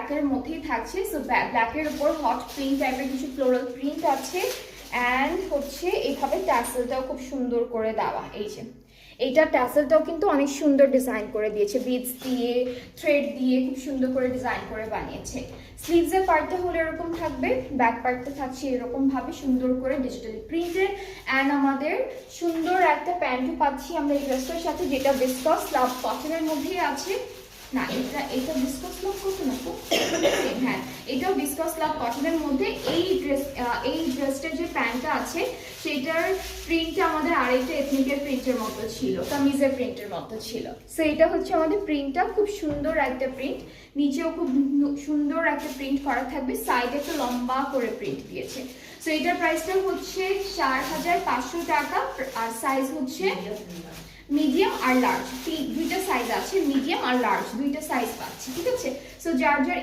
ব্ল্যাকের মধ্যেই থাকছে। সো ব্ল্যাকের উপর হট প্রিন্ট টাইপের কিছু ফ্লোরাল প্রিন্ট আছে। অ্যান্ড হচ্ছে এইভাবে ট্যাসেলটাও খুব সুন্দর করে দেওয়া। এই যে এইটা ট্যাসেলটাও কিন্তু অনেক সুন্দর ডিজাইন করে দিয়েছে, বিডস দিয়ে থ্রেড দিয়ে খুব সুন্দর করে ডিজাইন করে বানিয়েছে। স্লিভসের পার্টটা হলে এরকম থাকবে, ব্যাক পার্টটা থাকছে এরকম ভাবে সুন্দর করে ডিজিটালি প্রিন্টেড। অ্যান্ড আমাদের সুন্দর একটা প্যান্টও পাচ্ছি আমরা এই ড্রেসটার সাথে, যেটা ভিসকস লাভ কটনের মধ্যেই আছে। না এটা ভিসকস লাভ কটন না তো, হ্যাঁ এটাও ভিসকস লাভ কটনের মধ্যে। এই ড্রেসটার যে প্যান্টটা আছে সেটার প্রিন্টটা আমাদের আরেকটা এথনিকের প্রিন্টের মতো ছিল, কামিজের প্রিন্টের মতো ছিল। সো এটা হচ্ছে আমাদের প্রিন্টটা, খুব সুন্দর একটা প্রিন্ট, নিচেও খুব সুন্দর একটা প্রিন্ট করা থাকবে, সাইডে একটা লম্বা করে প্রিন্ট দিয়েছে। সো এটার প্রাইসটা হচ্ছে 4500 টাকা। আর সাইজ হচ্ছে মিডিয়াম আর লার্জ, দুইটা সাইজ আছে, মিডিয়াম আর লার্জ দুইটা সাইজ পাচ্ছি, ঠিক আছে। সো যার যার